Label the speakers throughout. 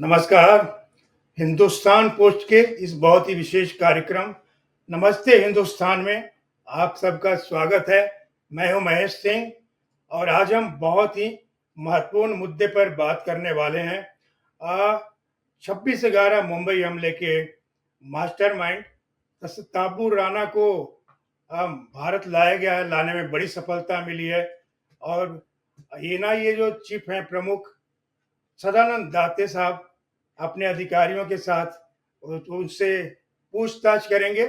Speaker 1: नमस्कार। हिंदुस्तान पोस्ट के इस बहुत ही विशेष कार्यक्रम नमस्ते हिंदुस्तान में आप सबका स्वागत है। मैं हूं महेश सिंह और आज हम बहुत ही महत्वपूर्ण मुद्दे पर बात करने वाले हैं। 26/11 मुंबई हमले के मास्टरमाइंड ताबू राणा को भारत लाया गया है, लाने में बड़ी सफलता मिली है। और एनआईए जो चीफ हैं प्रमुख सदानंद दाते साहब अपने अधिकारियों के साथ उनसे पूछताछ करेंगे।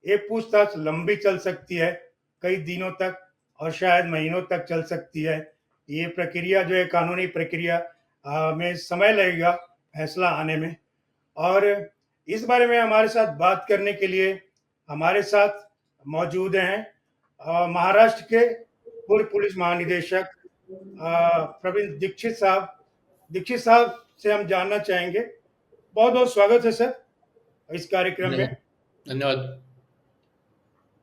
Speaker 1: ये पूछताछ लंबी चल सकती है, कई दिनों तक और शायद महीनों तक चल सकती है। ये प्रक्रिया जो है कानूनी प्रक्रिया में समय लगेगा फैसला आने में। और इस बारे में हमारे साथ बात करने के लिए हमारे साथ मौजूद हैं महाराष्ट्र के पूर्व पुलिस महानिदेशक प्रवीण दीक्षित साहब से हम जानना चाहेंगे। बहुत बहुत स्वागत है सर इस कार्यक्रम में।
Speaker 2: धन्यवाद।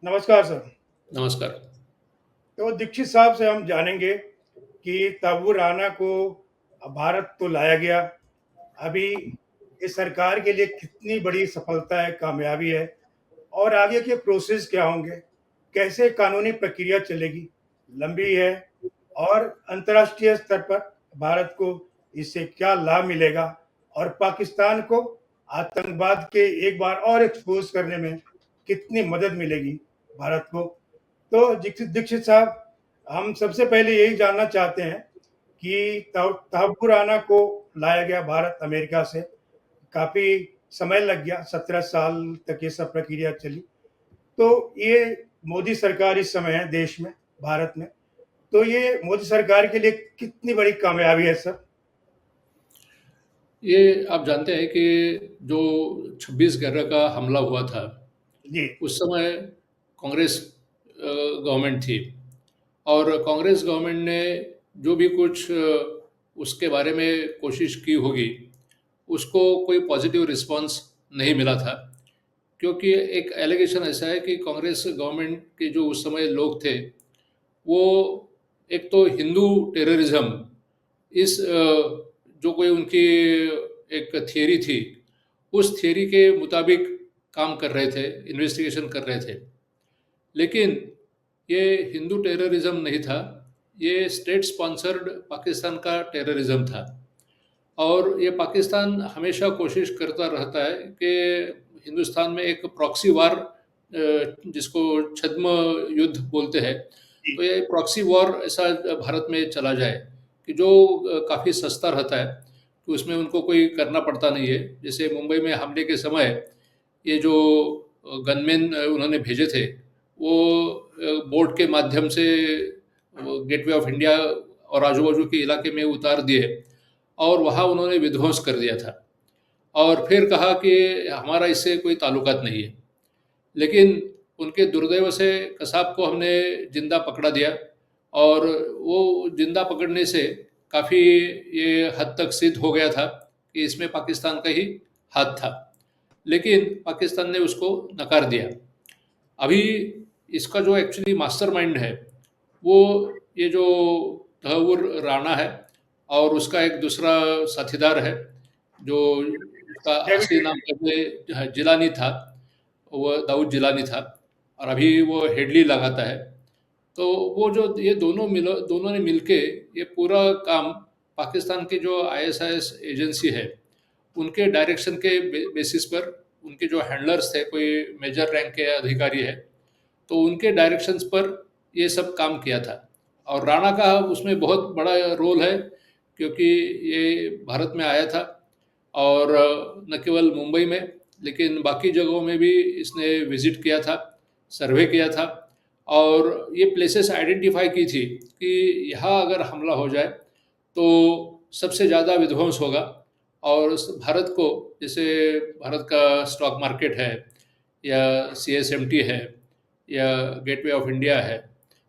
Speaker 1: नमस्कार सर।
Speaker 2: नमस्कार।
Speaker 1: तो दीक्षित साहब से हम जानेंगे कि ताबू राणा को भारत तो लाया गया, अभी इस सरकार के लिए कितनी बड़ी सफलता है, कामयाबी है और आगे के प्रोसेस क्या होंगे, कैसे कानूनी प्रक्रिया चलेगी, लंबी है और अंतर्राष्ट्रीय स्तर पर भारत को इससे क्या लाभ मिलेगा और पाकिस्तान को आतंकवाद के एक बार और एक्सपोज करने में कितनी मदद मिलेगी भारत को। तो दीक्षित साहब, हम सबसे पहले यही जानना चाहते हैं कि ताबू राणा को लाया गया भारत अमेरिका से, काफी समय लग गया, 17 साल तक ये सब प्रक्रिया चली। तो ये मोदी सरकार इस समय है देश में, भारत में, तो ये मोदी सरकार के लिए कितनी बड़ी कामयाबी है सर?
Speaker 2: ये आप जानते हैं कि जो 26/11 का हमला हुआ था
Speaker 1: जी
Speaker 2: उस समय कांग्रेस गवर्नमेंट थी और कांग्रेस गवर्नमेंट ने जो भी कुछ उसके बारे में कोशिश की होगी उसको कोई पॉजिटिव रिस्पांस नहीं मिला था, क्योंकि एक एलिगेशन ऐसा है कि कांग्रेस गवर्नमेंट के जो उस समय लोग थे वो एक तो हिंदू टेररिज्म इस जो कोई उनकी एक थियरी थी उस थियरी के मुताबिक काम कर रहे थे, इन्वेस्टिगेशन कर रहे थे। लेकिन ये हिंदू टेररिज्म नहीं था, ये स्टेट स्पॉन्सर्ड पाकिस्तान का टेररिज्म था। और ये पाकिस्तान हमेशा कोशिश करता रहता है कि हिंदुस्तान में एक प्रॉक्सी वार, जिसको छद्म युद्ध बोलते हैं, तो ये प्रॉक्सी वॉर ऐसा भारत में चला जाए कि जो काफ़ी सस्ता रहता है, कि उसमें उनको कोई करना पड़ता नहीं है। जैसे मुंबई में हमले के समय ये जो गनमैन उन्होंने भेजे थे वो बोट के माध्यम से गेटवे ऑफ इंडिया और आजू बाजू के इलाके में उतार दिए और वहाँ उन्होंने विध्वंस कर दिया था और फिर कहा कि हमारा इससे कोई ताल्लुकात नहीं है। लेकिन उनके दुर्दैव से कसाब को हमने जिंदा पकड़ा दिया और वो जिंदा पकड़ने से काफ़ी ये हद तक सिद्ध हो गया था कि इसमें पाकिस्तान का ही हाथ था, लेकिन पाकिस्तान ने उसको नकार दिया। अभी इसका जो एक्चुअली मास्टरमाइंड है वो ये जो तहव्वुर राणा है और उसका एक दूसरा साथीदार है जो उसका असली नाम पहले जिलानी था, वो दाऊद जिलानी था और अभी वो हेडली लगाता है। तो वो जो ये दोनों ने मिलके ये पूरा काम पाकिस्तान की जो आईएसआईएस एजेंसी है उनके डायरेक्शन के बेसिस पर, उनके जो हैंडलर्स थे, कोई मेजर रैंक के अधिकारी है, तो उनके डायरेक्शंस पर ये सब काम किया था। और राणा का उसमें बहुत बड़ा रोल है, क्योंकि ये भारत में आया था और न केवल मुंबई में लेकिन बाकी जगहों में भी इसने विजिट किया था, सर्वे किया था और ये प्लेसेस आइडेंटिफाई की थी कि यहाँ अगर हमला हो जाए तो सबसे ज़्यादा विध्वंस होगा और भारत को, जैसे भारत का स्टॉक मार्केट है या सीएसएमटी है या गेटवे ऑफ इंडिया है,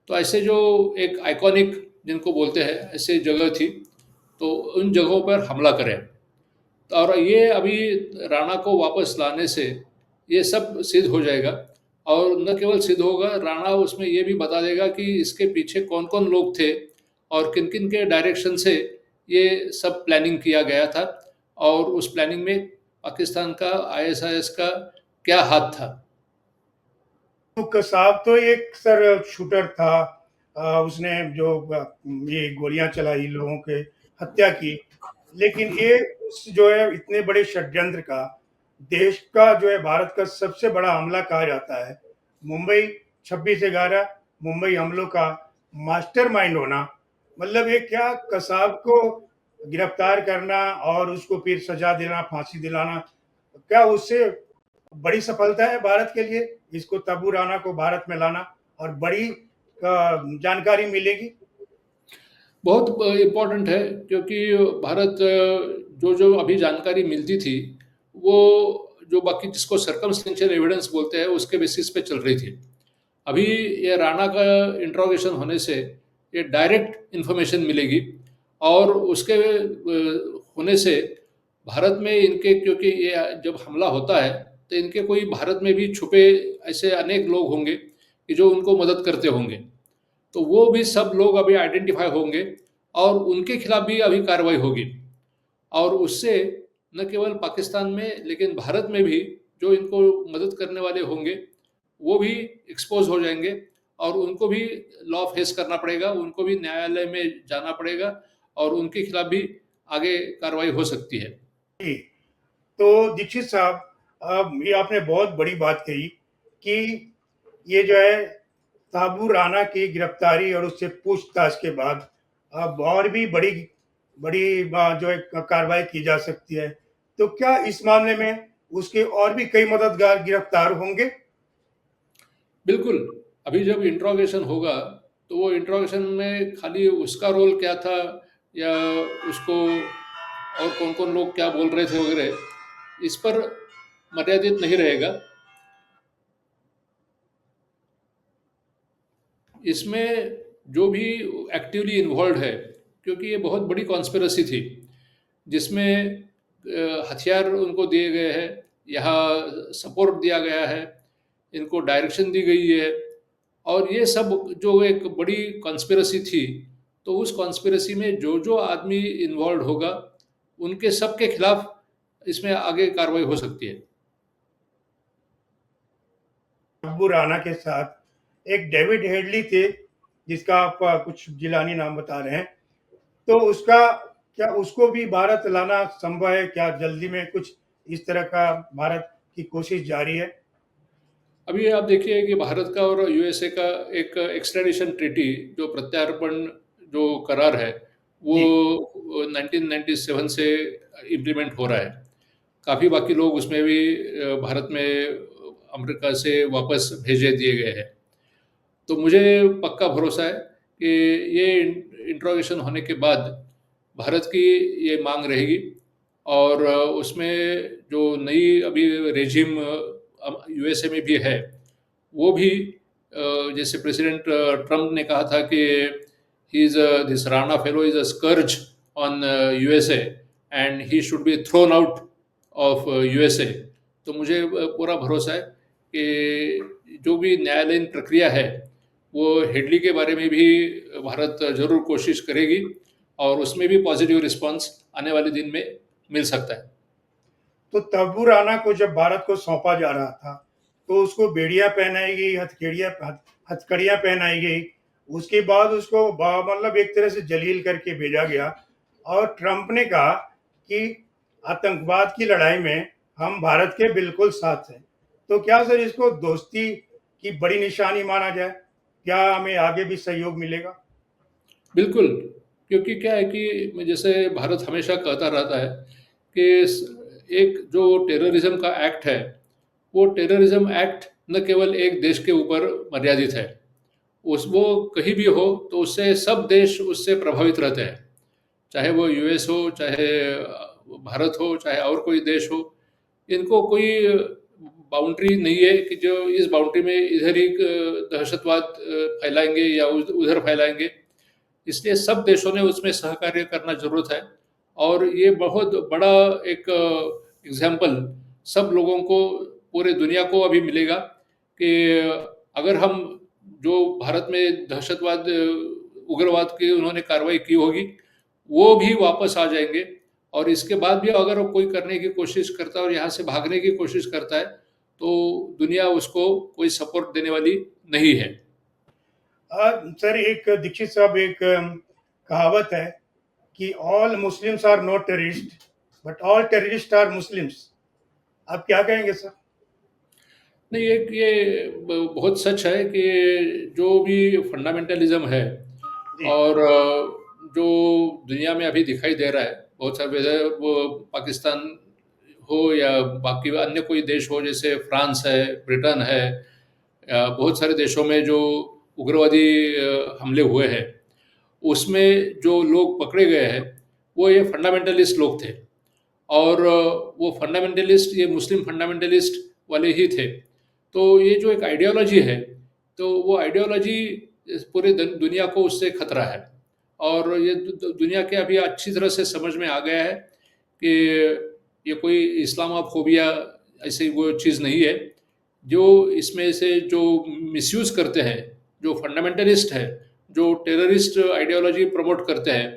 Speaker 2: तो ऐसे जो एक आइकॉनिक जिनको बोलते हैं ऐसे जगह थी, तो उन जगहों पर हमला करें। और ये अभी राणा को वापस लाने से ये सब सिद्ध हो जाएगा और न केवल सिद्ध होगा, राणा उसमें ये भी बता देगा कि इसके पीछे कौन कौन लोग थे और किन किन के डायरेक्शन से ये सब प्लानिंग किया गया था और उस प्लानिंग में पाकिस्तान का, आईएसआईएस का क्या हाथ था?
Speaker 1: तो कसाब तो एक सर शूटर था। उसने जो ये गोलियां चलाई, लोगों के हत्या की। लेकिन ये जो है इतने बड़े षड्यंत्र का, देश का जो है भारत का सबसे बड़ा हमला कहा जाता है। मुंबई 26/11 मुंबई हमलों का मास्टरमाइंड होना, मतलब ये क्या कसाब को गिरफ्तार करना और उसको फिर सजा देना, फांसी दिलाना, क्या उससे बड़ी सफलता है भारत के लिए? इसको तबू राना को भारत में लाना और बड़ी जानकारी मिलेगी।
Speaker 2: बहुत इम्पोर्टेंट है, क्योंकि भारत जो जो अभी जानकारी मिलती थी, वो जो बाकी जिसको सर्कमस्टेंशियल एविडेंस बोलते हैं उसके बेसिस पे चल रही थी। अभी ये राणा का इंट्रोगेशन होने से ये डायरेक्ट इन्फॉर्मेशन मिलेगी, और उसके होने से भारत में इनके, क्योंकि ये जब हमला होता है तो इनके कोई भारत में भी छुपे ऐसे अनेक लोग होंगे कि जो उनको मदद करते होंगे, तो वो भी सब लोग अभी आइडेंटिफाई होंगे और उनके खिलाफ भी अभी कार्रवाई होगी। और उससे न केवल पाकिस्तान में लेकिन भारत में भी जो इनको मदद करने वाले होंगे वो भी एक्सपोज हो जाएंगे, और उनको भी लॉ फेस करना पड़ेगा, उनको भी न्यायालय में जाना पड़ेगा, और उनके खिलाफ भी आगे कार्रवाई हो सकती है।
Speaker 1: जी, तो दीक्षित साहब, ये आपने बहुत बड़ी बात कही कि ये जो है ताबू राना की गिरफ्तारी और उससे पूछताछ के बाद अब और भी बड़ी बड़ी जो है कार्रवाई की जा सकती है। तो क्या इस मामले में उसके और भी कई मददगार गिरफ्तार होंगे?
Speaker 2: बिल्कुल। अभी जब इंट्रोगेशन होगा तो वो इंट्रोगेशन में खाली उसका रोल क्या था, या उसको और कौन कौन लोग क्या बोल रहे थे वगैरह, इस पर मर्यादित नहीं रहेगा। इसमें जो भी एक्टिवली इन्वॉल्व है, क्योंकि ये बहुत बड़ी कॉन्स्पिरेसी थी जिसमें हथियार उनको दिए गए हैं, यहाँ सपोर्ट दिया गया है, इनको डायरेक्शन दी गई है, और ये सब जो एक बड़ी कॉन्स्पिरेसी थी, तो उस कॉन्स्पिरेसी में जो जो आदमी इन्वॉल्व होगा उनके सब के खिलाफ इसमें आगे कार्रवाई हो सकती है।
Speaker 1: ताबू राना के साथ एक डेविड हेडली थे, जिसका आप कुछ जिलानी नाम बता रहे हैं। तो उसका क्या, उसको भी भारत लाना संभव है क्या? जल्दी में कुछ इस तरह का भारत की कोशिश जारी है?
Speaker 2: अभी आप देखिए कि भारत का और यूएसए का एक एक्स्ट्रेडिशन ट्रीटी, जो प्रत्यार्पण जो करार है, वो
Speaker 1: जी।
Speaker 2: 1997 से इम्प्लीमेंट हो रहा है। काफ़ी बाकी लोग उसमें भी भारत में अमेरिका से वापस भेजे दिए गए हैं। तो मुझे पक्का भरोसा है कि ये इंट्रोगेशन होने के बाद भारत की ये मांग रहेगी, और उसमें जो नई अभी रेजिम यूएसए में भी है, वो भी जैसे प्रेसिडेंट ट्रम्प ने कहा था कि he is this Rana fellow is a scourge on USA and he should be thrown out of USA. तो मुझे पूरा भरोसा है कि जो भी न्यायालयीन प्रक्रिया है, वो हेडली के बारे में भी भारत जरूर कोशिश करेगी, और उसमें भी पॉजिटिव रिस्पांस आने वाले दिन में मिल सकता है।
Speaker 1: तो तब्बू राना को जब भारत को सौंपा जा रहा था, तो उसको बेड़ियां पहनाई गई, हथकड़ियां पहनाई गई। उसके बाद उसको मतलब एक तरह से जलील करके भेजा गया। और ट्रंप ने कहा कि आतंकवाद की लड़ाई में हम भारत के बिल्कुल साथ हैं। तो क्या सर इसको दोस्ती की बड़ी निशानी माना जाए? क्या हमें आगे भी सहयोग मिलेगा?
Speaker 2: बिल्कुल, क्योंकि क्या है कि जैसे भारत हमेशा कहता रहता है कि एक जो टेररिज्म का एक्ट है, वो टेररिज्म एक्ट न केवल एक देश के ऊपर मर्यादित है, उस वो कहीं भी हो तो उससे सब देश उससे प्रभावित रहते हैं। चाहे वो यूएस हो, चाहे भारत हो, चाहे और कोई देश हो, इनको कोई बाउंड्री नहीं है कि जो इस बाउंड्री में इधर ही दहशतवाद फैलाएंगे या उधर फैलाएंगे। इसलिए सब देशों ने उसमें सहकार्य करना ज़रूरत है, और ये बहुत बड़ा एक एग्ज़ाम्पल सब लोगों को, पूरे दुनिया को अभी मिलेगा कि अगर हम जो भारत में दहशतवाद, उग्रवाद की उन्होंने कार्रवाई की होगी, वो भी वापस आ जाएंगे, और इसके बाद भी अगर वो कोई करने की कोशिश करता है और यहाँ से भागने की कोशिश करता है, तो दुनिया उसको कोई सपोर्ट देने वाली नहीं है।
Speaker 1: सर, एक दीक्षित साहब, एक कहावत है कि all Muslims are not terrorist, but all terrorist are Muslims. आप क्या कहेंगे सर?
Speaker 2: नहीं, एक ये बहुत सच है कि जो भी फंडामेंटलिज्म है
Speaker 1: जी,
Speaker 2: और जो दुनिया में अभी दिखाई दे रहा है, बहुत सारे वेदर वो पाकिस्तान हो या बाकी अन्य कोई देश हो, जैसे फ्रांस है, ब्रिटेन है, बहुत सारे देशों में जो उग्रवादी हमले हुए हैं, उसमें जो लोग पकड़े गए हैं, वो ये फंडामेंटलिस्ट लोग थे। और वो फंडामेंटलिस्ट ये मुस्लिम फंडामेंटलिस्ट वाले ही थे। तो ये जो एक आइडियोलॉजी है, तो वो आइडियोलॉजी पूरे दुनिया को उससे खतरा है। और ये दुनिया के अभी अच्छी तरह से समझ में आ गया है कि ये कोई इस्लामोफोबिया ऐसी वो चीज़ नहीं है। जो इसमें से जो मिसयूज़ करते हैं, जो फंडामेंटलिस्ट है, जो टेररिस्ट आइडियोलॉजी प्रमोट करते हैं,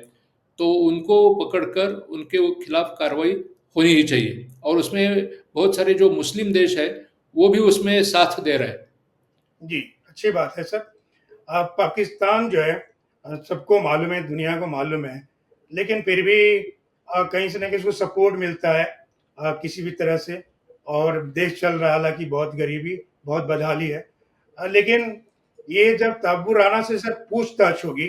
Speaker 2: तो उनको पकड़कर उनके खिलाफ कार्रवाई होनी ही चाहिए। और उसमें बहुत सारे जो मुस्लिम देश है, वो भी उसमें साथ दे रहे हैं।
Speaker 1: जी, अच्छी बात है सर। पाकिस्तान जो है, सबको मालूम है, दुनिया को मालूम है, लेकिन फिर भी कहीं से न कहीं उसको सपोर्ट मिलता है किसी भी तरह से, और देश चल रहा है, हालाँकि बहुत गरीबी, बहुत बदहाली है। लेकिन ये जब तब्बू राना से सर पूछताछ होगी,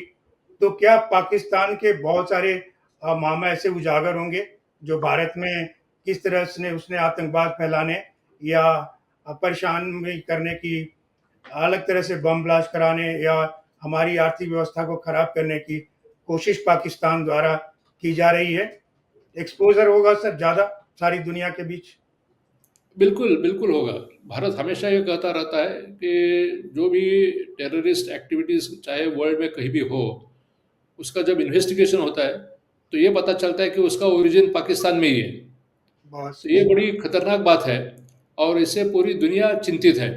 Speaker 1: तो क्या पाकिस्तान के बहुत सारे मामले ऐसे उजागर होंगे, जो भारत में किस तरह से उसने आतंकवाद फैलाने या परेशान में करने की, अलग तरह से बम ब्लास्ट कराने या हमारी आर्थिक व्यवस्था को खराब करने की कोशिश पाकिस्तान द्वारा की जा रही है? एक्सपोज़र होगा सर ज़्यादा सारी दुनिया के बीच?
Speaker 2: बिल्कुल, बिल्कुल होगा। भारत हमेशा ये कहता रहता है कि जो भी टेररिस्ट एक्टिविटीज़ चाहे वर्ल्ड में कहीं भी हो, उसका जब इन्वेस्टिगेशन होता है, तो ये पता चलता है कि उसका ओरिजिन पाकिस्तान में ही है।
Speaker 1: बहुत
Speaker 2: तो ये
Speaker 1: सही।
Speaker 2: बड़ी खतरनाक बात है और इससे पूरी दुनिया चिंतित है।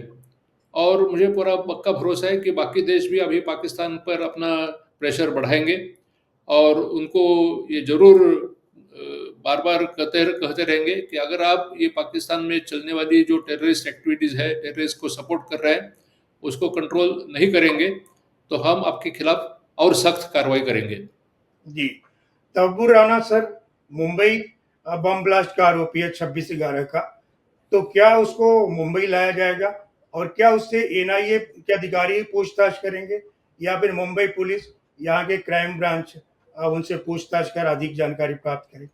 Speaker 2: और मुझे पूरा पक्का भरोसा है कि बाकी देश भी अभी पाकिस्तान पर अपना प्रेशर बढ़ाएँगे और उनको ये ज़रूर बार-बार कहते कहते रहेंगे कि अगर आप ये पाकिस्तान में चलने वाली जो टेररिस्ट एक्टिविटीज़ है, टेररिस्ट को सपोर्ट कर रहे हैं, उसको कंट्रोल नहीं करेंगे, तो हम आपके खिलाफ और सख्त कार्रवाई करेंगे।
Speaker 1: जी। Tabbu Rana sir Mumbai bomb blast का आरोपी है 26/11 का। तो क्या उसको मुंबई लाया जाएगा? और क्या उससे एनआईए के अधिकारी पूछताछ करेंगे या फिर मुंबई पुलिस, यहाँ के क्राइम ब्रांच उनसे पूछताछ कर अधिक जानकारी प्राप्त करेगी?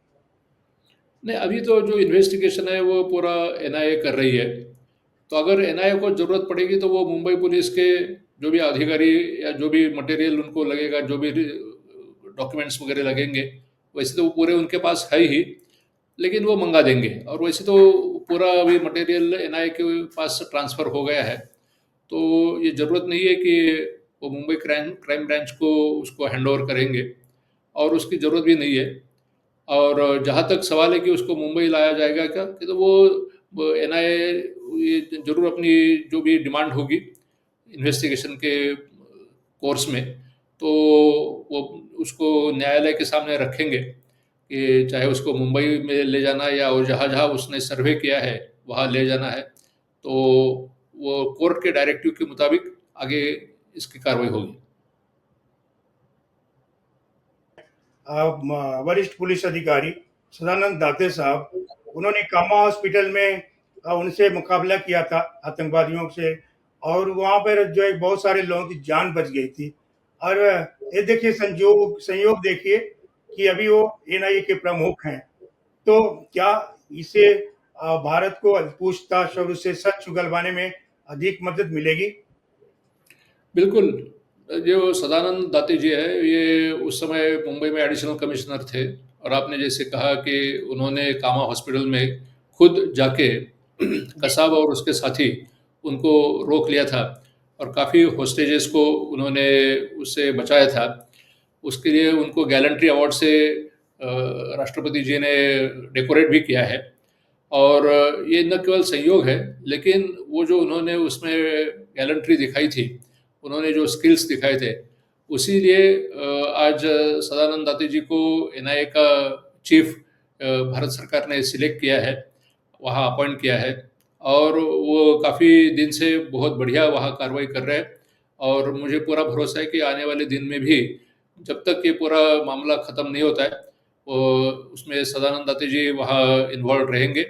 Speaker 2: नहीं, अभी तो जो इन्वेस्टिगेशन है वो पूरा एनआईए कर रही है। तो अगर एनआईए को ज़रूरत पड़ेगी तो वो मुंबई पुलिस के जो भी अधिकारी या जो भी मटेरियल उनको लगेगा, जो भी डॉक्यूमेंट्स वगैरह लगेंगे, वैसे तो वो पूरे उनके पास है ही, लेकिन वो मंगा देंगे। और वैसे तो पूरा अभी मटेरियल एनआईए के पास ट्रांसफ़र हो गया है। तो ये ज़रूरत नहीं है कि वो मुंबई क्राइम क्राइम ब्रांच को उसको हैंडओवर करेंगे और उसकी ज़रूरत भी नहीं है। और जहाँ तक सवाल है कि उसको मुंबई लाया जाएगा क्या, कि तो वो एनआईए ये ज़रूर अपनी जो भी डिमांड होगी इन्वेस्टिगेशन के कोर्स में, तो वो उसको न्यायालय के सामने रखेंगे कि चाहे उसको मुंबई में ले जाना है या और जहाँ-जहाँ उसने सर्वे किया है, वहाँ ले जाना है। तो वो कोर्ट के डायरेक्टिव के मुताबिक आगे इसकी कार्रवाई होगी।
Speaker 1: वरिष्ठ पुलिस अधिकारी सदानंद दाते साहब, उन्होंने कामा हॉस्पिटल में उनसे मुकाबला किया था आतंकवादियों से, और वहाँ पर जो है बहुत सारे लोगों की जान बच गई थी। और ये देखिए, संजोग संयोग देखिए कि अभी वो एनआईए के प्रमुख हैं। तो क्या इससे भारत को पूछताछ और उससे सच उगलवाने में अधिक मदद मिलेगी?
Speaker 2: बिल्कुल, जो सदानंद दाते जी हैं, ये उस समय मुंबई में एडिशनल कमिश्नर थे और आपने जैसे कहा कि उन्होंने कामा हॉस्पिटल में खुद जाके
Speaker 1: जी,
Speaker 2: कसाब और उसके साथी उनको रोक लिया था और काफ़ी होस्टेजेस को उन्होंने उससे बचाया था। उसके लिए उनको गैलेंट्री अवार्ड से राष्ट्रपति जी ने डेकोरेट भी किया है। और ये न केवल संयोग है, लेकिन वो जो उन्होंने उसमें गैलेंट्री दिखाई थी, उन्होंने जो स्किल्स दिखाए थे, उसी लिए आज सदानंद दाते जी को एनआईए का चीफ भारत सरकार ने सिलेक्ट किया है, वहाँ अपॉइंट किया है और वो काफ़ी दिन से बहुत बढ़िया वहाँ कार्रवाई कर रहे हैं और मुझे पूरा भरोसा है कि आने वाले दिन में भी जब तक ये पूरा मामला ख़त्म नहीं होता है, वो उसमें सदानंद दाते जी वहाँ इन्वॉल्व रहेंगे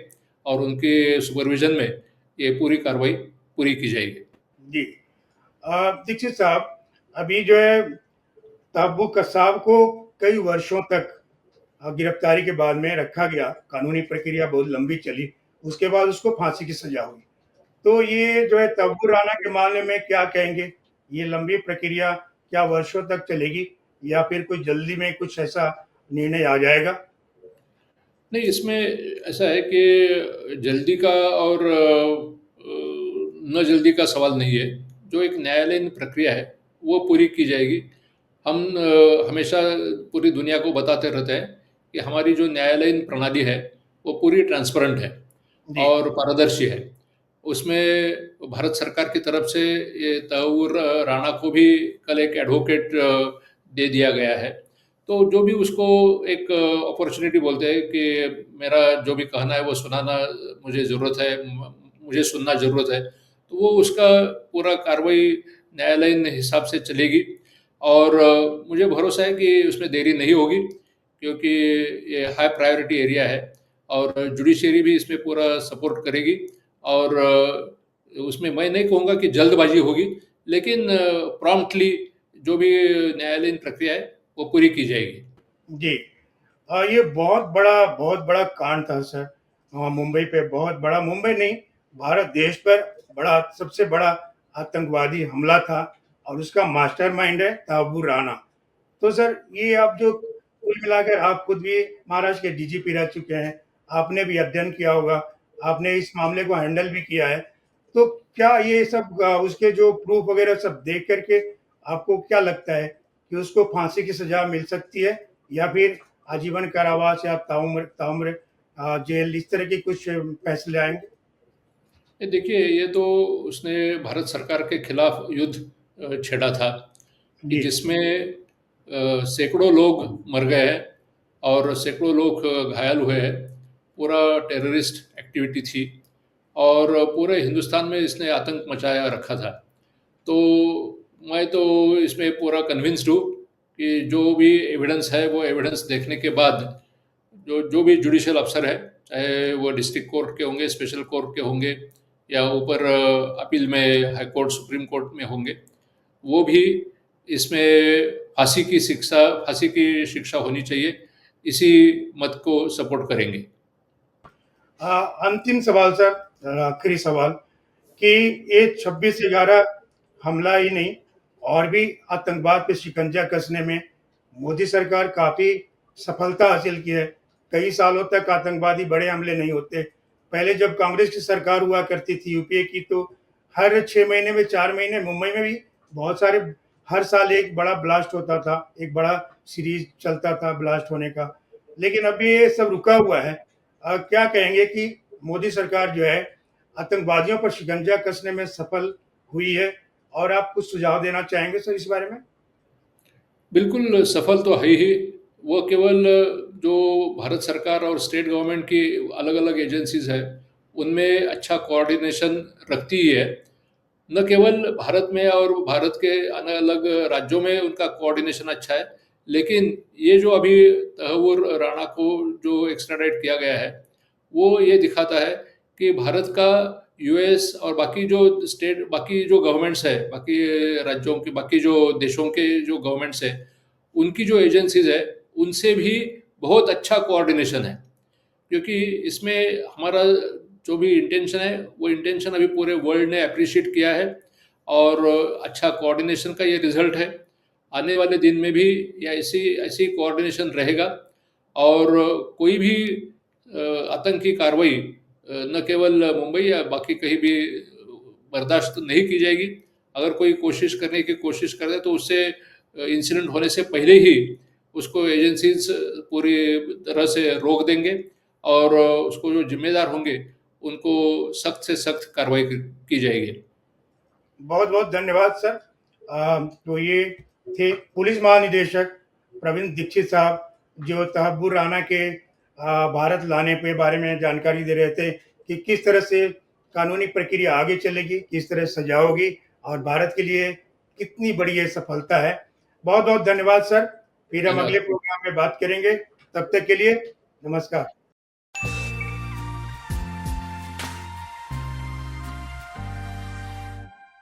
Speaker 2: और उनके सुपरविज़न में ये पूरी कार्रवाई पूरी की जाएगी।
Speaker 1: जी। दीक्षित साहब, अभी जो है तब्बू कसाब को कई वर्षों तक गिरफ्तारी के बाद में रखा गया, कानूनी प्रक्रिया बहुत लंबी चली, उसके बाद उसको फांसी की सजा हुई। तो ये जो है तब्बू राना के मामले में क्या कहेंगे? ये लंबी प्रक्रिया क्या वर्षों तक चलेगी या फिर कुछ जल्दी में कुछ ऐसा निर्णय आ जाएगा?
Speaker 2: नहीं, इसमें ऐसा है कि जल्दी का और न जल्दी का सवाल नहीं है। जो एक न्यायालयीन प्रक्रिया है, वो पूरी की जाएगी। हम हमेशा पूरी दुनिया को बताते रहते हैं कि हमारी जो न्यायालयीन प्रणाली है, वो पूरी ट्रांसपेरेंट है
Speaker 1: जी,
Speaker 2: और पारदर्शी है। उसमें भारत सरकार की तरफ से ये तहव्वुर राणा को भी कल एक एडवोकेट दे दिया गया है। तो जो भी उसको एक अपॉर्चुनिटी बोलते हैं कि मेरा जो भी कहना है वो सुनाना मुझे ज़रूरत है, मुझे सुनना ज़रूरत है, तो वो उसका पूरा कार्रवाई न्यायालयीन हिसाब से चलेगी और मुझे भरोसा है कि उसमें देरी नहीं होगी क्योंकि ये हाई प्रायोरिटी एरिया है और जुडिशरी भी इसमें पूरा सपोर्ट करेगी और उसमें मैं नहीं कहूँगा कि जल्दबाजी होगी, लेकिन प्रॉम्प्टली जो भी न्यायालयीन प्रक्रिया है, वो पूरी की जाएगी।
Speaker 1: जी। ये बहुत बड़ा कांड था सर। मुंबई पे बहुत बड़ा, मुंबई नहीं, भारत देश पर बड़ा, सबसे बड़ा आतंकवादी हमला था और उसका मास्टरमाइंड है तब्बू राना। तो सर, ये आप जो कुल मिलाकर आप खुद भी महाराष्ट्र के डीजीपी रह चुके हैं, आपने भी अध्ययन किया होगा, आपने इस मामले को हैंडल भी किया है। तो क्या ये सब उसके जो प्रूफ वगैरह सब देख कर के आपको क्या लगता है कि उसको फांसी की सज़ा मिल सकती है या फिर आजीवन कारावास या ताउम्र ताउम्र जेल, इस तरह के कुछ फैसले आएँगे?
Speaker 2: ये देखिए, ये तो उसने भारत सरकार के खिलाफ युद्ध छेड़ा था कि
Speaker 1: जी,
Speaker 2: जिसमें सैकड़ों लोग मर गए हैं और सैकड़ों लोग घायल हुए हैं। पूरा टेररिस्ट एक्टिविटी थी और पूरे हिंदुस्तान में इसने आतंक मचाया रखा था। तो मैं तो इसमें पूरा कन्विंस्ड हूँ कि जो भी एविडेंस है, वो एविडेंस देखने के बाद जो जो भी जुडिशियल अफसर है, चाहे वो डिस्ट्रिक्ट कोर्ट के होंगे, स्पेशल कोर्ट के होंगे या ऊपर अपील में हाई कोर्ट, सुप्रीम कोर्ट में होंगे, वो भी इसमें फांसी की शिक्षा होनी चाहिए, इसी मत को सपोर्ट करेंगे।
Speaker 1: अंतिम सवाल सर, आखिरी सवाल कि ये 26/11 हमला ही नहीं, और भी आतंकवाद पे शिकंजा कसने में मोदी सरकार काफ़ी सफलता हासिल की है। कई सालों तक आतंकवादी बड़े हमले नहीं होते। पहले जब कांग्रेस की सरकार हुआ करती थी यूपीए की, तो हर 6 महीने में 4 महीने मुंबई में भी बहुत सारे, हर साल एक बड़ा ब्लास्ट होता था, एक बड़ा सीरीज़ चलता था ब्लास्ट होने का। लेकिन अभी ये सब रुका हुआ है। क्या कहेंगे कि मोदी सरकार जो है आतंकवादियों पर शिकंजा कसने में सफल हुई है, और आप कुछ सुझाव देना चाहेंगे सर इस बारे में?
Speaker 2: बिल्कुल सफल तो है ही। वो केवल जो भारत सरकार और स्टेट गवर्नमेंट की अलग-अलग एजेंसीज़ है, उनमें अच्छा कोऑर्डिनेशन रखती ही है। न केवल भारत में और भारत के अलग-अलग राज्यों में उनका कोऑर्डिनेशन अच्छा है, लेकिन ये जो अभी तहव्वुर राणा को जो एक्स्ट्राडाइट किया गया है, वो ये दिखाता है कि भारत का यूएस और बाकी जो गवर्नमेंट्स है, बाकी राज्यों के, बाकी जो देशों के जो गवर्नमेंट्स है, उनकी जो एजेंसीज़ है, उनसे भी बहुत अच्छा कोऑर्डिनेशन है। क्योंकि इसमें हमारा जो भी इंटेंशन है, वो इंटेंशन अभी पूरे वर्ल्ड ने एप्रिशिएट किया है और अच्छा कोऑर्डिनेशन का ये रिज़ल्ट है। आने वाले दिन में भी ये ऐसी ऐसी कोऑर्डिनेशन रहेगा और कोई भी आतंकी कार्रवाई न केवल मुंबई या बाकी कहीं भी बर्दाश्त नहीं की जाएगी। अगर कोई कोशिश करने की कोशिश करे तो उससे इंसिडेंट होने से पहले ही उसको एजेंसीज़ पूरी तरह से रोक देंगे और उसको जो ज़िम्मेदार होंगे, उनको सख्त से सख्त कार्रवाई की जाएगी।
Speaker 1: बहुत-बहुत धन्यवाद सर। तो ये थे पुलिस महानिदेशक प्रवीण दीक्षित साहब, जो तहव्वुर राणा के भारत लाने के बारे में जानकारी दे रहे थे कि किस तरह से कानूनी प्रक्रिया आगे चलेगी, किस तरह सजा होगी और भारत के लिए कितनी बड़ी ये सफलता है। बहुत-बहुत धन्यवाद सर। फिर हम अगले
Speaker 2: धन्यवाद।
Speaker 1: प्रोग्राम में बात करेंगे। तब तक के लिए नमस्कार।